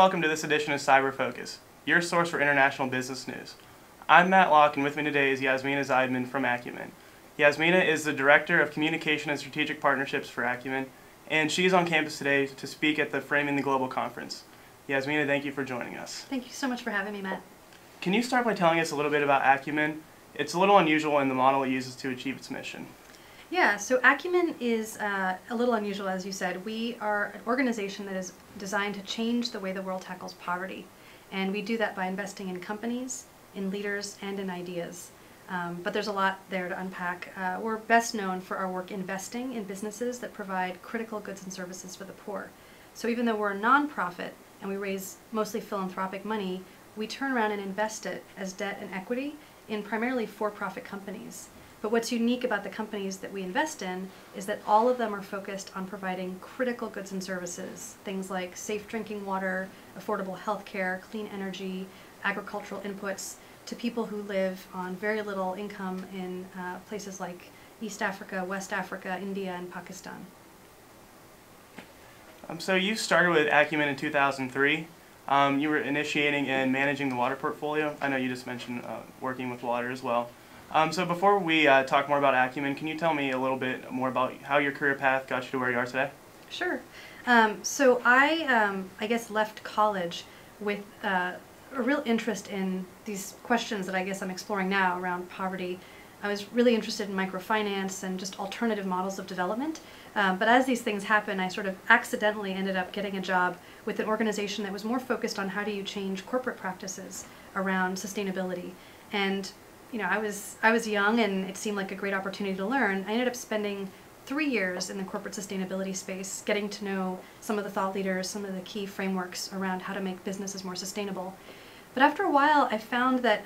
welcome to this edition of CIBER Focus, your source for international business news. I'm Matt Locke, and with me today is Yasmina Zaidman from Acumen. Yasmina is the Director of Communication and Strategic Partnerships for Acumen, and she's on campus today to speak at the Framing the Global conference. Yasmina, thank you for joining us. Thank you so much for having me, Matt. Can you start by telling us a little bit about Acumen? It's a little unusual in the model it uses to achieve its mission. Yeah, so Acumen is a little unusual, as you said. We are an organization that is designed to change the way the world tackles poverty. And we do that by investing in companies, in leaders, and in ideas. But there's a lot there to unpack. We're best known for our work investing in businesses that provide critical goods and services for the poor. So even though we're a nonprofit and we raise mostly philanthropic money, we turn around and invest it as debt and equity in primarily for-profit companies. But what's unique about the companies that we invest in is that all of them are focused on providing critical goods and services, things like safe drinking water, affordable health care, clean energy, agricultural inputs, to people who live on very little income in places like East Africa, West Africa, India, and Pakistan. So you started with Acumen in 2003. You were initiating and managing the water portfolio. I know you just mentioned working with water as well. So before we talk more about Acumen, can you tell me a little bit more about how your career path got you to where you are today? Sure. So I guess left college with a real interest in these questions that I guess I'm exploring now around poverty. I was really interested in microfinance and just alternative models of development. But as these things happen, I sort of accidentally ended up getting a job with an organization that was more focused on how do you change corporate practices around sustainability. And you know, I was young and it seemed like a great opportunity to learn. I ended up spending 3 years in the corporate sustainability space, getting to know some of the thought leaders, some of the key frameworks around how to make businesses more sustainable. But after a while, I found that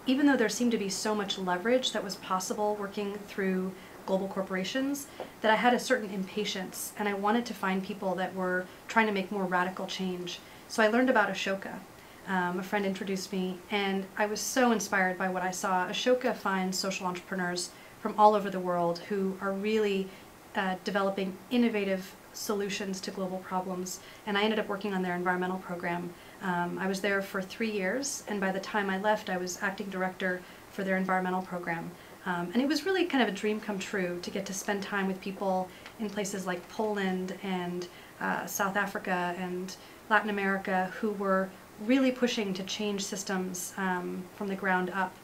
even though there seemed to be so much leverage that was possible working through global corporations, that I had a certain impatience, and I wanted to find people that were trying to make more radical change. So I learned about Ashoka. A friend introduced me, and I was so inspired by what I saw. Ashoka finds social entrepreneurs from all over the world who are really developing innovative solutions to global problems, and I ended up working on their environmental program. I was there for 3 years, and by the time I left, I was acting director for their environmental program. And it was really kind of a dream come true to get to spend time with people in places like Poland and South Africa and Latin America who were really pushing to change systems from the ground up.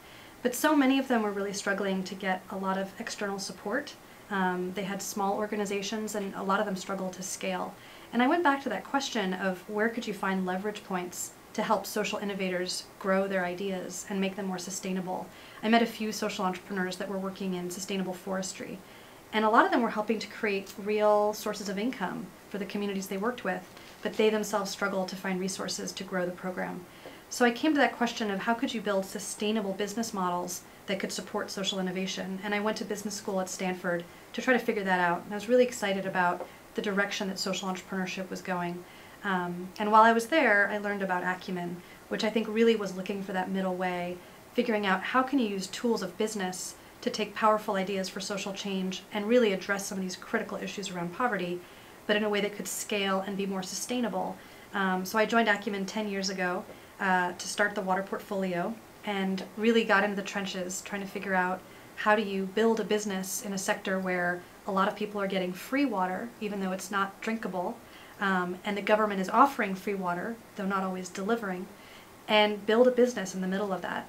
But so many of them were really struggling to get a lot of external support. They had small organizations and a lot of them struggled to scale. And I went back to that question of where could you find leverage points to help social innovators grow their ideas and make them more sustainable. I met a few social entrepreneurs that were working in sustainable forestry. And a lot of them were helping to create real sources of income for the communities they worked with, but they themselves struggled to find resources to grow the program. So I came to that question of how could you build sustainable business models that could support social innovation, and I went to business school at Stanford to try to figure that out. And I was really excited about the direction that social entrepreneurship was going. And while I was there, I learned about Acumen, which I think really was looking for that middle way, figuring out how can you use tools of business to take powerful ideas for social change and really address some of these critical issues around poverty, but in a way that could scale and be more sustainable. So I joined Acumen 10 years ago to start the water portfolio and really got into the trenches trying to figure out how do you build a business in a sector where a lot of people are getting free water, even though it's not drinkable, and the government is offering free water, though not always delivering, and build a business in the middle of that.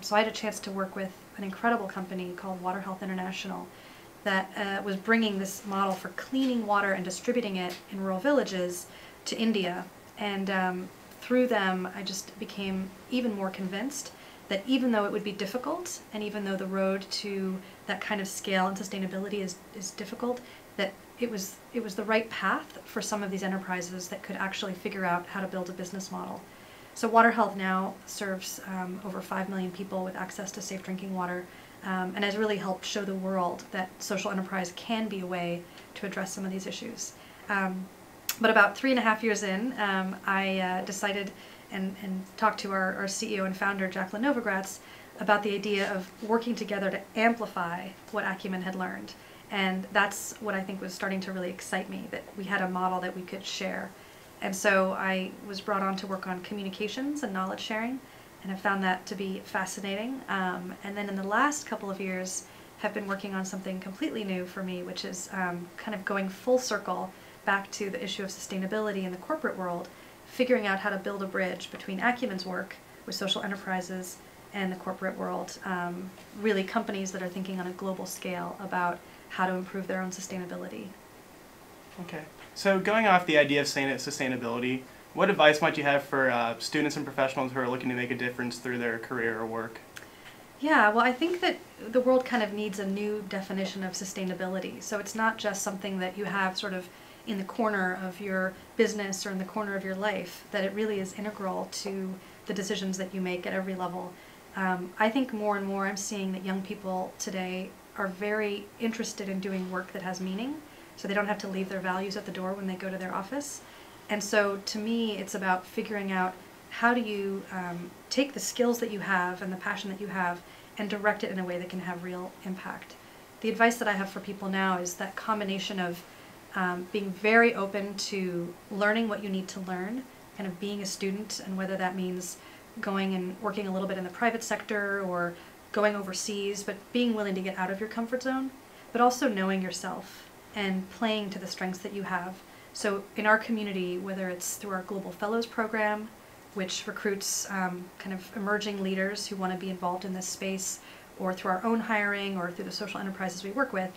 So I had a chance to work with an incredible company called Water Health International that was bringing this model for cleaning water and distributing it in rural villages to India. And through them, I just became even more convinced that even though it would be difficult, and even though the road to that kind of scale and sustainability is difficult, that it was the right path for some of these enterprises that could actually figure out how to build a business model. So Water Health now serves over 5 million people with access to safe drinking water, and has really helped show the world that social enterprise can be a way to address some of these issues. But about 3.5 years in, I decided and talked to our CEO and founder, Jacqueline Novogratz, about the idea of working together to amplify what Acumen had learned. And that's what I think was starting to really excite me, that we had a model that we could share. And so I was brought on to work on communications and knowledge sharing, and I found that to be fascinating. And then in the last couple of years, have been working on something completely new for me, which is kind of going full circle back to the issue of sustainability in the corporate world, figuring out how to build a bridge between Acumen's work with social enterprises and the corporate world, really companies that are thinking on a global scale about how to improve their own sustainability. Okay. So going off the idea of sustainability, what advice might you have for students and professionals who are looking to make a difference through their career or work? Yeah, well, I think that the world kind of needs a new definition of sustainability. So it's not just something that you have sort of in the corner of your business or in the corner of your life, that it really is integral to the decisions that you make at every level. I think more and more I'm seeing that young people today are very interested in doing work that has meaning, so they don't have to leave their values at the door when they go to their office. And so to me, it's about figuring out how do you take the skills that you have and the passion that you have and direct it in a way that can have real impact. The advice that I have for people now is that combination of being very open to learning what you need to learn, kind of being a student, and whether that means going and working a little bit in the private sector or going overseas, but being willing to get out of your comfort zone, but also knowing yourself and playing to the strengths that you have. So in our community, whether it's through our Global Fellows program, which recruits kind of emerging leaders who want to be involved in this space, or through our own hiring, or through the social enterprises we work with,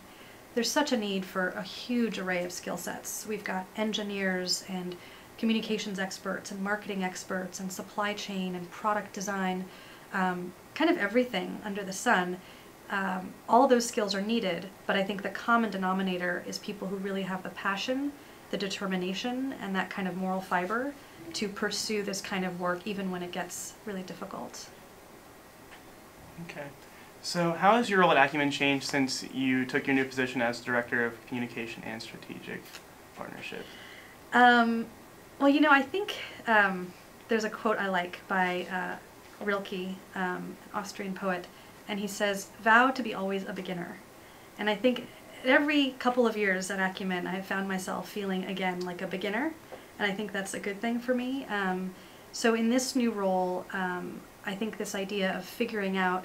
there's such a need for a huge array of skill sets. We've got engineers and communications experts and marketing experts and supply chain and product design, kind of everything under the sun. All of those skills are needed, but I think the common denominator is people who really have the passion, the determination, and that kind of moral fiber to pursue this kind of work even when it gets really difficult. Okay. So how has your role at Acumen changed since you took your new position as Director of Communication and Strategic Partnership? Well, you know, I think there's a quote I like by Rilke, an Austrian poet, and he says, "Vow to be always a beginner." And I think every couple of years at Acumen, I have found myself feeling again like a beginner, and I think that's a good thing for me. So in this new role, I think this idea of figuring out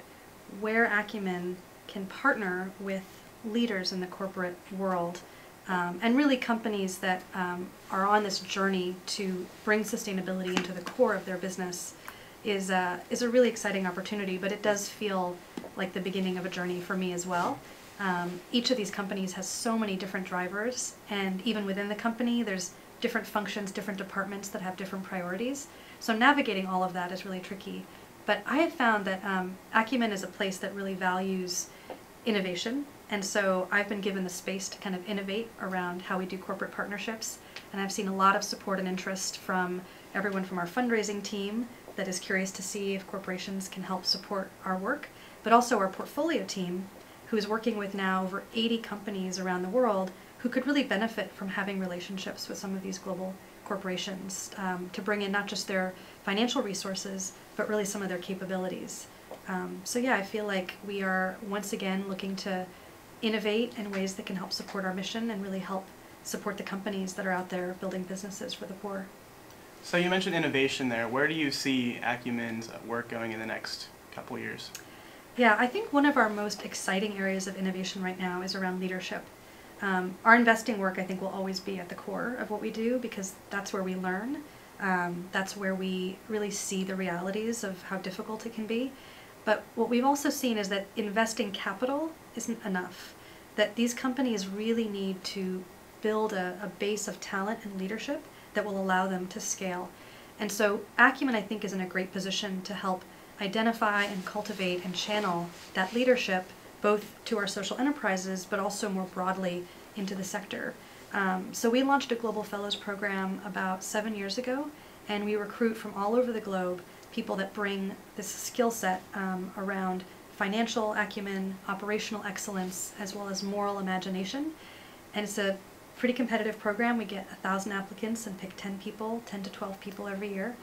where Acumen can partner with leaders in the corporate world, and really companies that are on this journey to bring sustainability into the core of their business is a really exciting opportunity, but it does feel like the beginning of a journey for me as well. Each of these companies has so many different drivers, and even within the company there's different functions, different departments that have different priorities. So navigating all of that is really tricky. But I have found that Acumen is a place that really values innovation, and so I've been given the space to kind of innovate around how we do corporate partnerships, and I've seen a lot of support and interest from everyone from our fundraising team that is curious to see if corporations can help support our work, but also our portfolio team, who is working with now over 80 companies around the world who could really benefit from having relationships with some of these global corporations to bring in not just their financial resources, but really some of their capabilities. So yeah, I feel like we are once again looking to innovate in ways that can help support our mission and really help support the companies that are out there building businesses for the poor. So you mentioned innovation there. Where do you see Acumen's work going in the next couple of years? Yeah, I think one of our most exciting areas of innovation right now is around leadership. Our investing work, I think, will always be at the core of what we do because that's where we learn. That's where we really see the realities of how difficult it can be. But what we've also seen is that investing capital isn't enough, that these companies really need to build a base of talent and leadership that will allow them to scale. And so Acumen, I think, is in a great position to help identify and cultivate and channel that leadership both to our social enterprises, but also more broadly into the sector. So we launched a Global Fellows program about 7 years ago, and we recruit from all over the globe people that bring this skill set around financial acumen, operational excellence, as well as moral imagination. And it's a pretty competitive program. We get 1,000 applicants and pick 10 people, 10 to 12 people every year.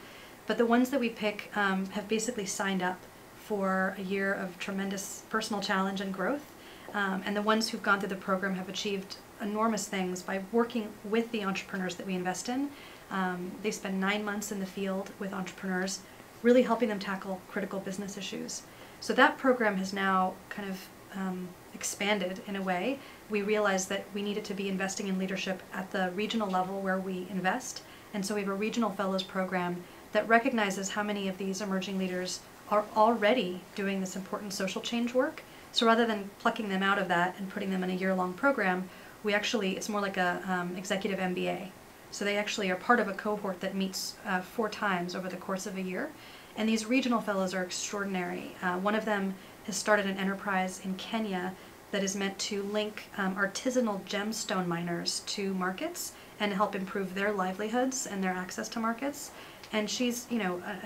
But the ones that we pick have basically signed up for a year of tremendous personal challenge and growth. And the ones who've gone through the program have achieved enormous things by working with the entrepreneurs that we invest in, They spend 9 months in the field with entrepreneurs, really helping them tackle critical business issues. So that program has now kind of expanded in a way. We realized that we needed to be investing in leadership at the regional level where we invest. And so we have a regional fellows program that recognizes how many of these emerging leaders are already doing this important social change work. So rather than plucking them out of that and putting them in a year-long program, it's more like a executive MBA. So they actually are part of a cohort that meets 4 times over the course of a year. And these regional fellows are extraordinary. One of them has started an enterprise in Kenya that is meant to link artisanal gemstone miners to markets and help improve their livelihoods and their access to markets. And she's,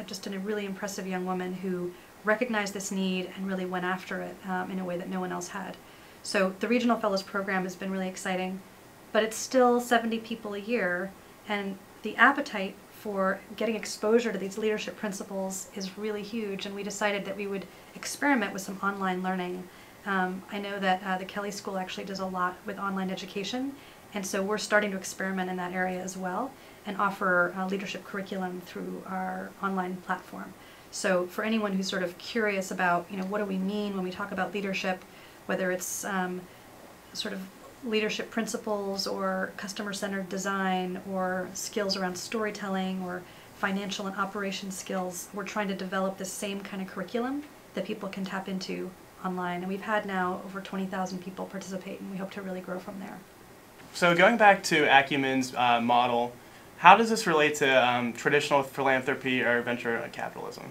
just a really impressive young woman who recognized this need and really went after it in a way that no one else had. So the Regional Fellows Program has been really exciting, but it's still 70 people a year, and the appetite for getting exposure to these leadership principles is really huge, and we decided that we would experiment with some online learning. I know that the Kelley School actually does a lot with online education, and so we're starting to experiment in that area as well and offer leadership curriculum through our online platform. So for anyone who's sort of curious about, what do we mean when we talk about leadership, whether it's sort of leadership principles or customer-centered design or skills around storytelling or financial and operation skills, we're trying to develop the same kind of curriculum that people can tap into online. And we've had now over 20,000 people participate, and we hope to really grow from there. So going back to Acumen's model, how does this relate to traditional philanthropy or venture capitalism?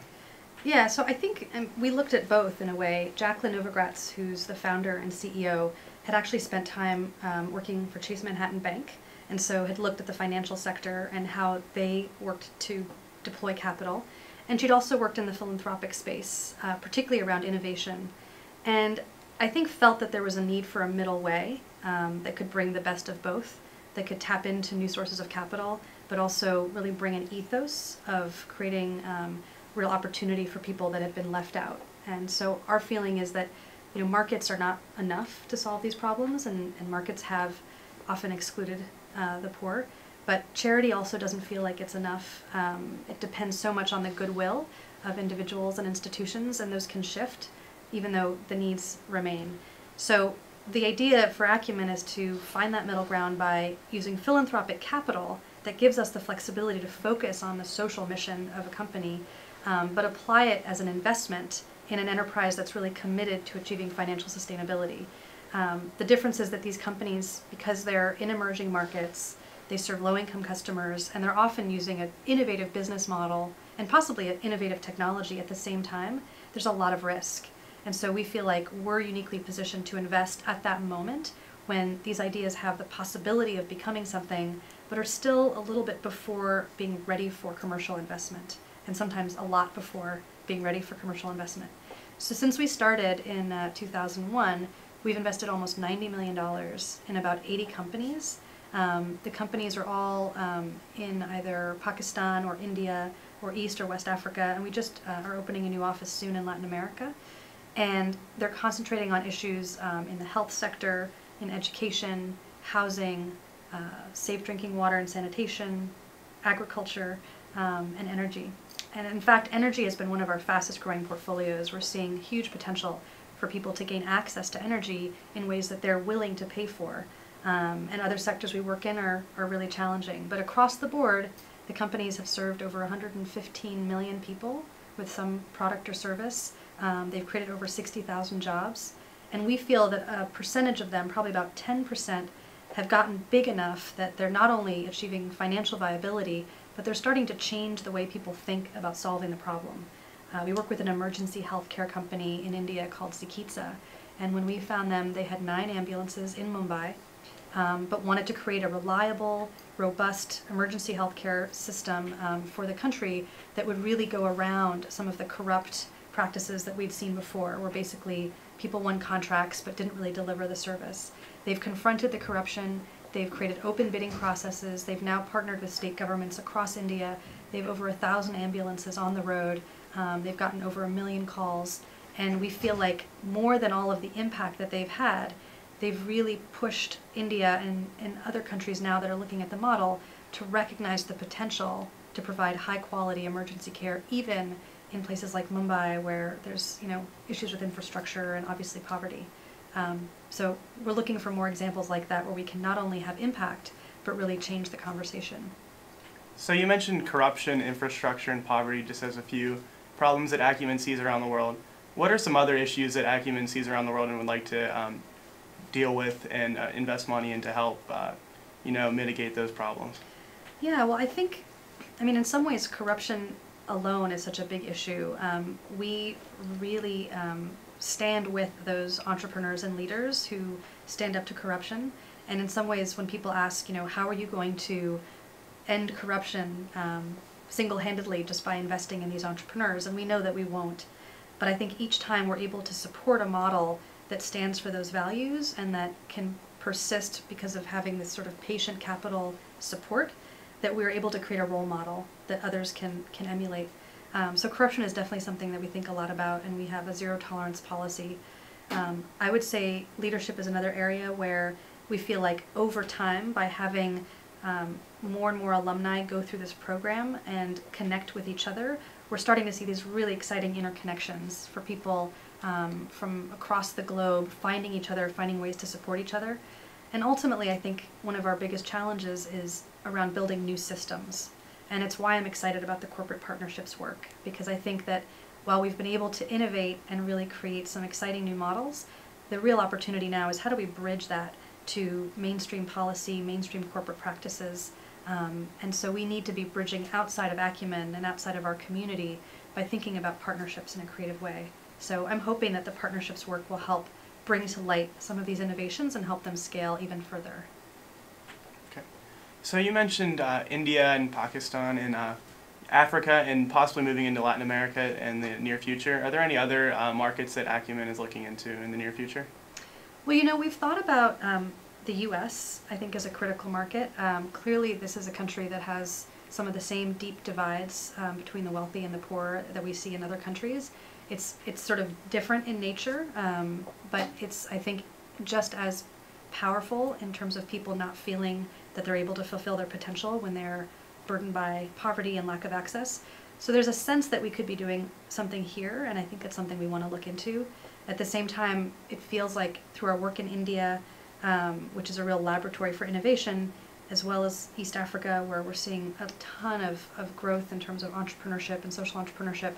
Yeah, so I think we looked at both in a way. Jacqueline Novogratz, who's the founder and CEO, had actually spent time working for Chase Manhattan Bank, and so had looked at the financial sector and how they worked to deploy capital. And she'd also worked in the philanthropic space, particularly around innovation. And I think felt that there was a need for a middle way that could bring the best of both, that could tap into new sources of capital, but also really bring an ethos of creating real opportunity for people that have been left out. And so our feeling is that markets are not enough to solve these problems, and markets have often excluded the poor. But charity also doesn't feel like it's enough. It depends so much on the goodwill of individuals and institutions, and those can shift even though the needs remain. So the idea for Acumen is to find that middle ground by using philanthropic capital that gives us the flexibility to focus on the social mission of a company, but apply it as an investment in an enterprise that's really committed to achieving financial sustainability. The difference is that these companies, because they're in emerging markets, they serve low-income customers, and they're often using an innovative business model and possibly an innovative technology at the same time. There's a lot of risk. And so we feel like we're uniquely positioned to invest at that moment when these ideas have the possibility of becoming something, but are still a little bit before being ready for commercial investment, and sometimes a lot before being ready for commercial investment. So since we started in 2001, we've invested almost $90 million in about 80 companies. The companies are all in either Pakistan or India or East or West Africa, and we just are opening a new office soon in Latin America. And they're concentrating on issues in the health sector, in education, housing, safe drinking water and sanitation, agriculture, and energy. And in fact, energy has been one of our fastest growing portfolios. We're seeing huge potential for people to gain access to energy in ways that they're willing to pay for. And other sectors we work in are really challenging. But across the board, the companies have served over 115 million people with some product or service. They've created over 60,000 jobs. And we feel that a percentage of them, probably about 10%, have gotten big enough that they're not only achieving financial viability, but they're starting to change the way people think about solving the problem. We work with an emergency healthcare company in India called Zikitsa, and when we found them, they had 9 ambulances in Mumbai, but wanted to create a reliable, robust emergency healthcare system for the country that would really go around some of the corrupt practices that we'd seen before, where basically people won contracts but didn't really deliver the service. They've confronted the corruption. They've created open bidding processes. They've now partnered with state governments across India. They have over 1,000 ambulances on the road. They've gotten over 1 million calls. And we feel like more than all of the impact that they've had, they've really pushed India and other countries now that are looking at the model to recognize the potential to provide high-quality emergency care, even in places like Mumbai, where there's issues with infrastructure and obviously poverty. So we're looking for more examples like that, where we can not only have impact, but really change the conversation. So you mentioned corruption, infrastructure, and poverty just as a few problems that Acumen sees around the world. What are some other issues that Acumen sees around the world and would like to deal with and invest money in to help mitigate those problems? Yeah, well, I mean, in some ways, corruption alone is such a big issue. We really stand with those entrepreneurs and leaders who stand up to corruption. And in some ways, when people ask, how are you going to end corruption single-handedly just by investing in these entrepreneurs, and we know that we won't. But I think each time we're able to support a model that stands for those values and that can persist because of having this sort of patient capital support, that we're able to create a role model that others can emulate. So corruption is definitely something that we think a lot about, and we have a zero-tolerance policy. I would say leadership is another area where we feel like over time, by having more and more alumni go through this program and connect with each other, we're starting to see these really exciting interconnections for people from across the globe, finding each other, finding ways to support each other. And ultimately, I think one of our biggest challenges is around building new systems. And it's why I'm excited about the corporate partnerships work, because I think that while we've been able to innovate and really create some exciting new models, the real opportunity now is how do we bridge that to mainstream policy, mainstream corporate practices. And so we need to be bridging outside of Acumen and outside of our community by thinking about partnerships in a creative way. So I'm hoping that the partnerships work will help bring to light some of these innovations and help them scale even further. Okay. So you mentioned India and Pakistan and Africa and possibly moving into Latin America in the near future. Are there any other markets that Acumen is looking into in the near future? Well, we've thought about the U.S., I think, as a critical market. Clearly, this is a country that has some of the same deep divides between the wealthy and the poor that we see in other countries. It's sort of different in nature, but it's, I think, just as powerful in terms of people not feeling that they're able to fulfill their potential when they're burdened by poverty and lack of access. So there's a sense that we could be doing something here, and I think it's something we want to look into. At the same time, it feels like through our work in India, which is a real laboratory for innovation, as well as East Africa, where we're seeing a ton of growth in terms of entrepreneurship and social entrepreneurship,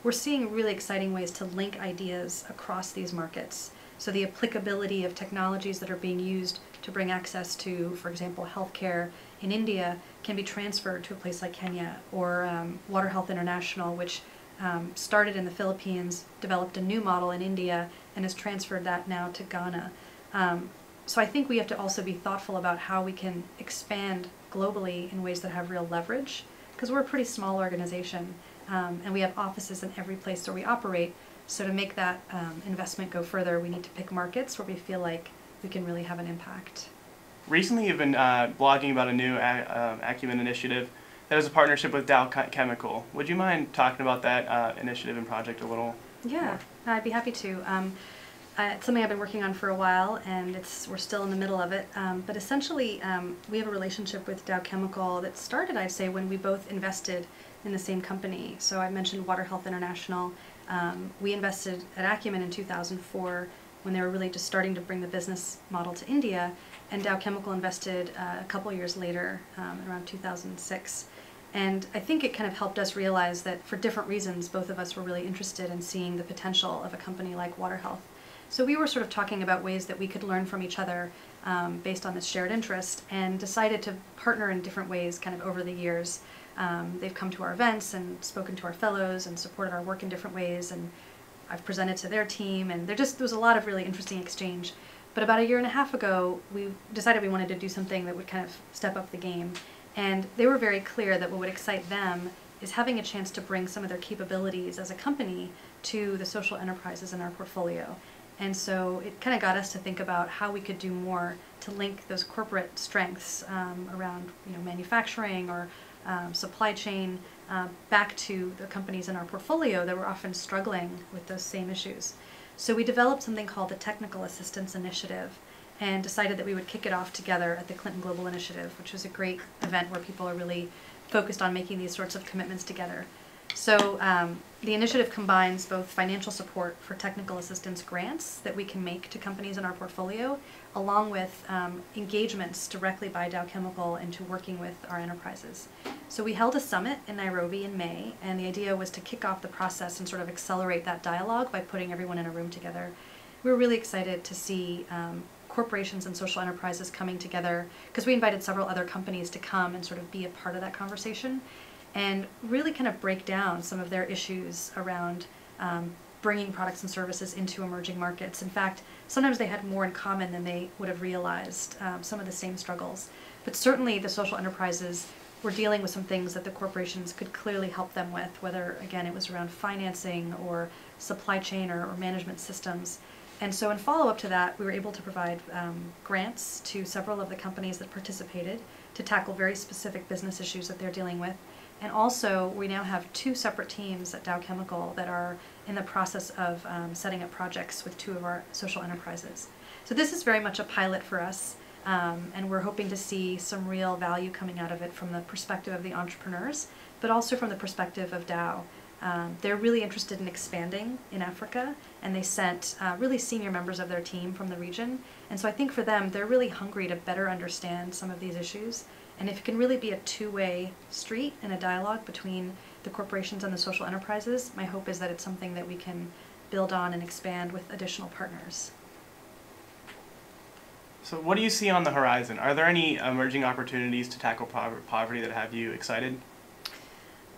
we're seeing really exciting ways to link ideas across these markets. So the applicability of technologies that are being used to bring access to, for example, healthcare in India can be transferred to a place like Kenya, or Water Health International, which started in the Philippines, developed a new model in India, and has transferred that now to Ghana. So I think we have to also be thoughtful about how we can expand globally in ways that have real leverage, because we're a pretty small organization, and we have offices in every place where we operate. So to make that investment go further, we need to pick markets where we feel like we can really have an impact. Recently, you've been blogging about a new Acumen initiative that is a partnership with Dow Chemical. Would you mind talking about that initiative and project a little more? I'd be happy to. It's something I've been working on for a while, and we're still in the middle of it. But essentially, we have a relationship with Dow Chemical that started, I'd say, when we both invested in the same company. So I mentioned Water Health International. We invested at Acumen in 2004 when they were really just starting to bring the business model to India, and Dow Chemical invested a couple years later, around 2006. And I think it kind of helped us realize that for different reasons, both of us were really interested in seeing the potential of a company like Water Health. So we were sort of talking about ways that we could learn from each other based on this shared interest, and decided to partner in different ways kind of over the years. They've come to our events and spoken to our fellows and supported our work in different ways, and I've presented to their team, and there was a lot of really interesting exchange. But about a year and a half ago, we decided we wanted to do something that would kind of step up the game. And they were very clear that what would excite them is having a chance to bring some of their capabilities as a company to the social enterprises in our portfolio. And so it kind of got us to think about how we could do more to link those corporate strengths around manufacturing or supply chain back to the companies in our portfolio that were often struggling with those same issues. So we developed something called the Technical Assistance Initiative, and decided that we would kick it off together at the Clinton Global Initiative, which was a great event where people are really focused on making these sorts of commitments together. So the initiative combines both financial support for technical assistance grants that we can make to companies in our portfolio, along with engagements directly by Dow Chemical into working with our enterprises. So we held a summit in Nairobi in May, and the idea was to kick off the process and sort of accelerate that dialogue by putting everyone in a room together. We were really excited to see corporations and social enterprises coming together, because we invited several other companies to come and sort of be a part of that conversation and really kind of break down some of their issues around bringing products and services into emerging markets. In fact, sometimes they had more in common than they would have realized, some of the same struggles. But certainly the social enterprises were dealing with some things that the corporations could clearly help them with, whether, again, it was around financing or supply chain or management systems. And so in follow-up to that, we were able to provide grants to several of the companies that participated to tackle very specific business issues that they're dealing with. And also, we now have 2 separate teams at Dow Chemical that are in the process of setting up projects with 2 of our social enterprises. So this is very much a pilot for us, and we're hoping to see some real value coming out of it from the perspective of the entrepreneurs, but also from the perspective of Dow. They're really interested in expanding in Africa, and they sent really senior members of their team from the region. And so I think for them, they're really hungry to better understand some of these issues. And if it can really be a two-way street and a dialogue between the corporations and the social enterprises, my hope is that it's something that we can build on and expand with additional partners. So what do you see on the horizon? Are there any emerging opportunities to tackle poverty that have you excited?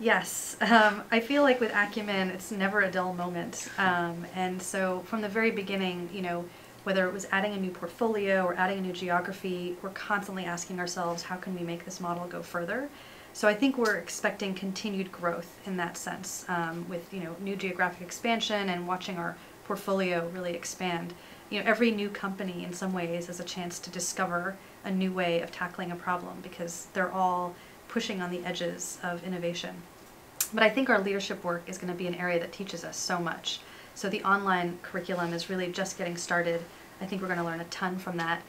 Yes, I feel like with Acumen, it's never a dull moment. And so from the very beginning, you know, whether it was adding a new portfolio or adding a new geography, we're constantly asking ourselves, how can we make this model go further? So I think we're expecting continued growth in that sense, with, you know, new geographic expansion and watching our portfolio really expand. You know, every new company in some ways is a chance to discover a new way of tackling a problem, because they're all pushing on the edges of innovation. But I think our leadership work is going to be an area that teaches us so much. So the online curriculum is really just getting started. I think we're going to learn a ton from that.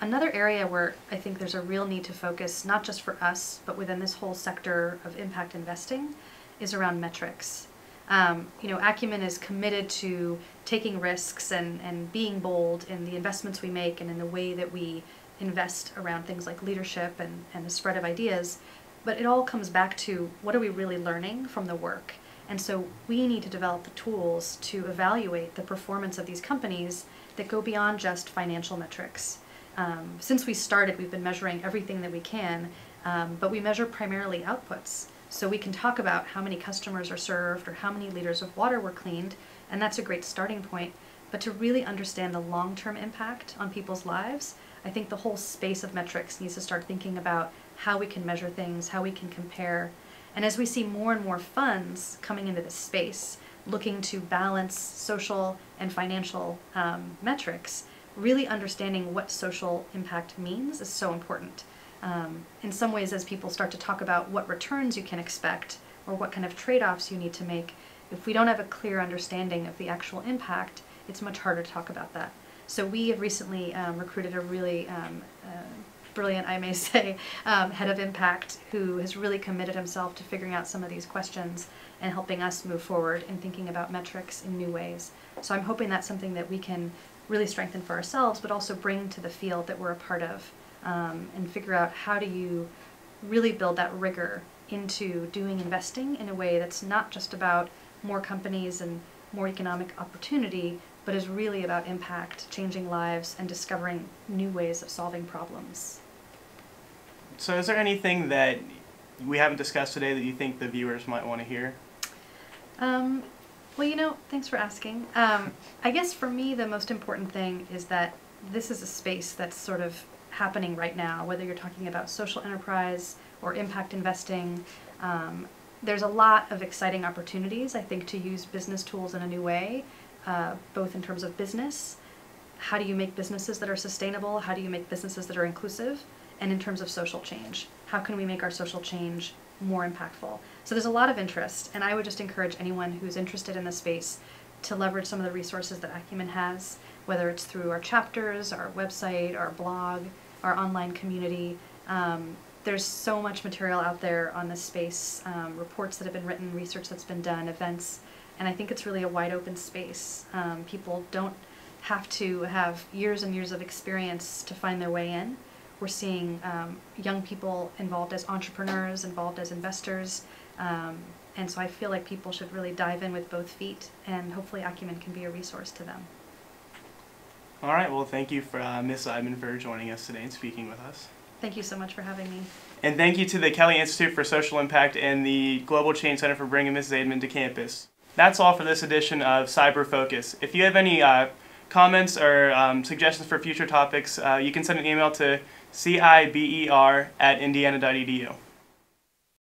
Another area where I think there's a real need to focus, not just for us, but within this whole sector of impact investing, is around metrics. You know, Acumen is committed to taking risks and being bold in the investments we make and in the way that we invest around things like leadership and the spread of ideas. But it all comes back to, what are we really learning from the work? And so we need to develop the tools to evaluate the performance of these companies that go beyond just financial metrics. Since we started, we've been measuring everything that we can, but we measure primarily outputs. So we can talk about how many customers are served or how many liters of water were cleaned, and that's a great starting point. But to really understand the long-term impact on people's lives, I think the whole space of metrics needs to start thinking about how we can measure things, how we can compare. And as we see more and more funds coming into this space, looking to balance social and financial metrics, really understanding what social impact means is so important. In some ways, as people start to talk about what returns you can expect or what kind of trade-offs you need to make, if we don't have a clear understanding of the actual impact, it's much harder to talk about that. So we have recently recruited a really brilliant, I may say, head of impact who has really committed himself to figuring out some of these questions and helping us move forward in thinking about metrics in new ways. So I'm hoping that's something that we can really strengthen for ourselves, but also bring to the field that we're a part of, and figure out how do you really build that rigor into doing investing in a way that's not just about more companies and more economic opportunity, but is really about impact, changing lives, and discovering new ways of solving problems. So is there anything that we haven't discussed today that you think the viewers might want to hear? Well, you know, thanks for asking. I guess for me, the most important thing is that this is a space that's sort of happening right now, whether you're talking about social enterprise or impact investing. There's a lot of exciting opportunities, I think, to use business tools in a new way, both in terms of business. How do you make businesses that are sustainable? How do you make businesses that are inclusive? And in terms of social change, how can we make our social change more impactful? So there's a lot of interest, and I would just encourage anyone who's interested in the space to leverage some of the resources that Acumen has. whether it's through our chapters, our website, our blog, our online community. There's so much material out there on this space, reports that have been written, research that's been done, events, and I think it's really a wide open space. People don't have to have years and years of experience to find their way in. We're seeing young people involved as entrepreneurs, involved as investors, and so I feel like people should really dive in with both feet, and hopefully Acumen can be a resource to them. All right, well, thank you for Ms. Zaidman for joining us today and speaking with us. Thank you so much for having me. And thank you to the Kelley Institute for Social Impact and the Global Change Center for bringing Ms. Zaidman to campus. That's all for this edition of CIBER Focus. If you have any comments or suggestions for future topics, you can send an email to ciber@indiana.edu.